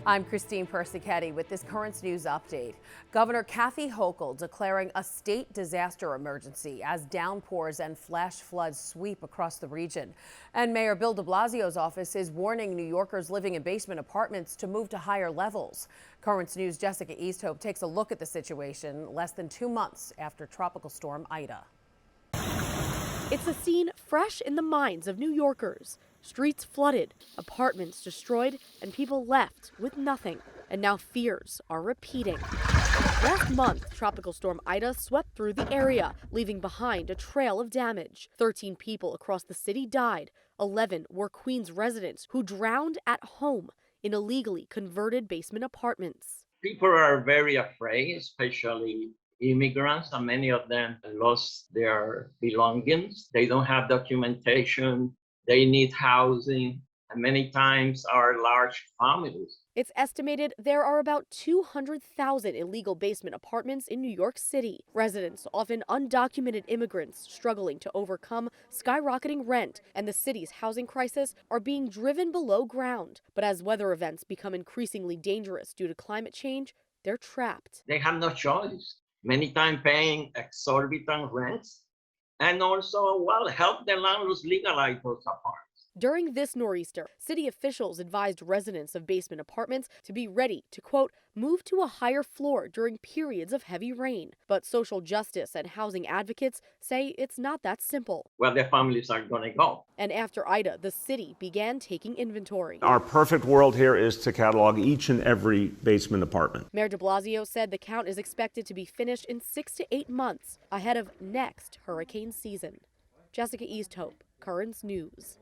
I'm Christine Persichetti with this Currents News update. Governor Kathy Hochul declaring a state disaster emergency as downpours and flash floods sweep across the region. And Mayor Bill de Blasio's office is warning New Yorkers living in basement apartments to move to higher levels. Currents News' Jessica Easthope takes a look at the situation less than 2 months after Tropical Storm Ida. It's a scene fresh in the minds of New Yorkers. Streets flooded, apartments destroyed, and people left with nothing. And now fears are repeating. Last month, Tropical Storm Ida swept through the area, leaving behind a trail of damage. 13 people across the city died. 11 were Queens residents who drowned at home in illegally converted basement apartments. People are very afraid, especially immigrants, and many of them lost their belongings. They don't have documentation. They need housing, and many times are large families. It's estimated there are about 200,000 illegal basement apartments in New York City. Residents, often undocumented immigrants, struggling to overcome skyrocketing rent, and the city's housing crisis are being driven below ground. But as weather events become increasingly dangerous due to climate change, they're trapped. They have no choice. Many times paying exorbitant rents, and also, help the landlords legalize those apartments. During this nor'easter, city officials advised residents of basement apartments to be ready to, quote, move to a higher floor during periods of heavy rain. But social justice and housing advocates say it's not that simple. Where the families are going to go. And after Ida, the city began taking inventory. Our perfect world here is to catalog each and every basement apartment. Mayor de Blasio said the count is expected to be finished in 6 to 8 months ahead of next hurricane season. Jessica Easthope, Currents News.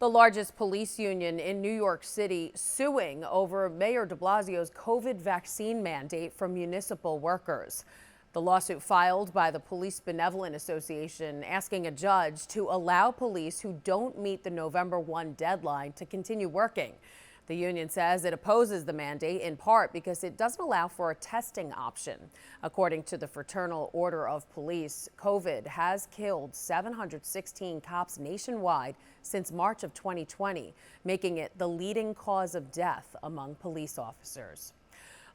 The largest police union in New York City suing over Mayor de Blasio's COVID vaccine mandate for municipal workers. The lawsuit filed by the Police Benevolent Association asking a judge to allow police who don't meet the November 1 deadline to continue working. The union says it opposes the mandate in part because it doesn't allow for a testing option. According to the Fraternal Order of Police, COVID has killed 716 cops nationwide since March of 2020, making it the leading cause of death among police officers.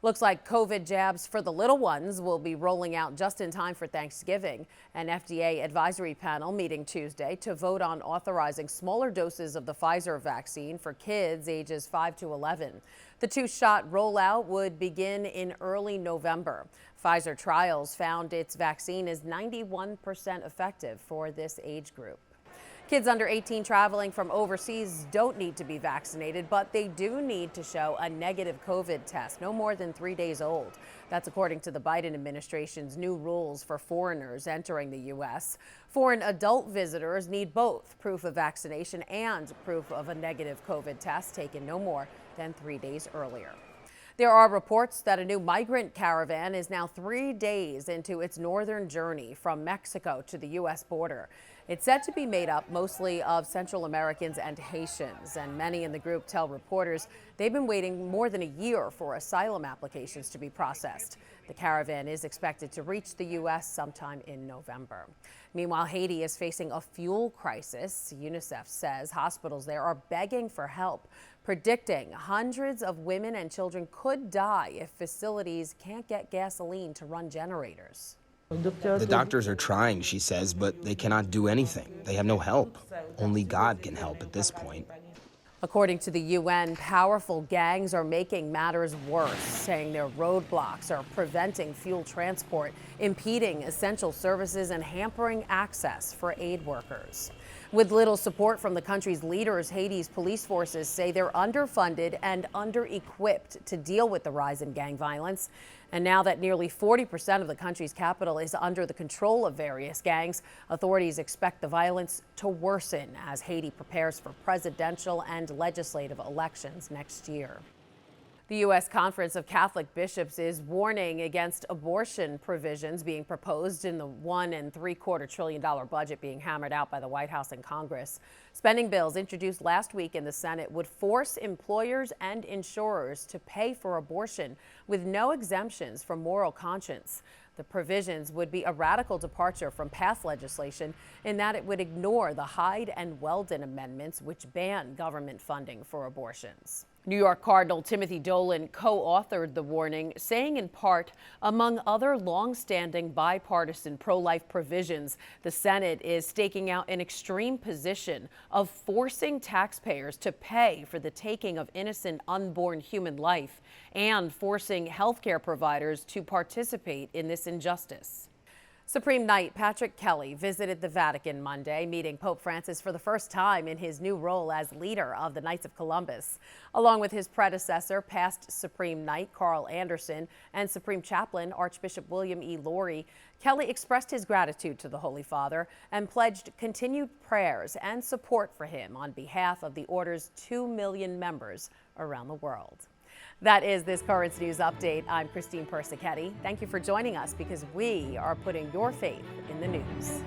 Looks like COVID jabs for the little ones will be rolling out just in time for Thanksgiving. An FDA advisory panel meeting Tuesday to vote on authorizing smaller doses of the Pfizer vaccine for kids ages 5 to 11. The two-shot rollout would begin in early November. Pfizer trials found its vaccine is 91% effective for this age group. Kids under 18 traveling from overseas don't need to be vaccinated, but they do need to show a negative COVID test, no more than 3 days old. That's according to the Biden administration's new rules for foreigners entering the U.S. Foreign adult visitors need both proof of vaccination and proof of a negative COVID test taken no more than 3 days earlier. There are reports that a new migrant caravan is now 3 days into its northern journey from Mexico to the U.S. border. It's said to be made up mostly of Central Americans and Haitians, and many in the group tell reporters they've been waiting more than a year for asylum applications to be processed. The caravan is expected to reach the U.S. sometime in November. Meanwhile, Haiti is facing a fuel crisis. UNICEF says hospitals there are begging for help, predicting hundreds of women and children could die if facilities can't get gasoline to run generators. The doctors are trying, she says, but they cannot do anything. They have no help. Only God can help at this point. According to the UN, powerful gangs are making matters worse, saying their roadblocks are preventing fuel transport, impeding essential services, and hampering access for aid workers. With little support from the country's leaders, Haiti's police forces say they're underfunded and under-equipped to deal with the rise in gang violence. And now that nearly 40% of the country's capital is under the control of various gangs, authorities expect the violence to worsen as Haiti prepares for presidential and legislative elections next year. The U.S. Conference of Catholic Bishops is warning against abortion provisions being proposed in the $1.75 trillion budget being hammered out by the White House and Congress. Spending bills introduced last week in the Senate would force employers and insurers to pay for abortion with no exemptions from moral conscience. The provisions would be a radical departure from past legislation in that it would ignore the Hyde and Weldon amendments, which ban government funding for abortions. New York Cardinal Timothy Dolan co-authored the warning, saying in part, among other long-standing bipartisan pro-life provisions, the Senate is staking out an extreme position of forcing taxpayers to pay for the taking of innocent unborn human life and forcing healthcare providers to participate in this injustice. Supreme Knight Patrick Kelly visited the Vatican Monday, meeting Pope Francis for the first time in his new role as leader of the Knights of Columbus. Along with his predecessor, past Supreme Knight Carl Anderson and Supreme Chaplain Archbishop William E. Laurie, Kelly expressed his gratitude to the Holy Father and pledged continued prayers and support for him on behalf of the Order's 2 million members around the world. That is this Currents News Update. I'm Christine Persichetti. Thank you for joining us because we are putting your faith in the news.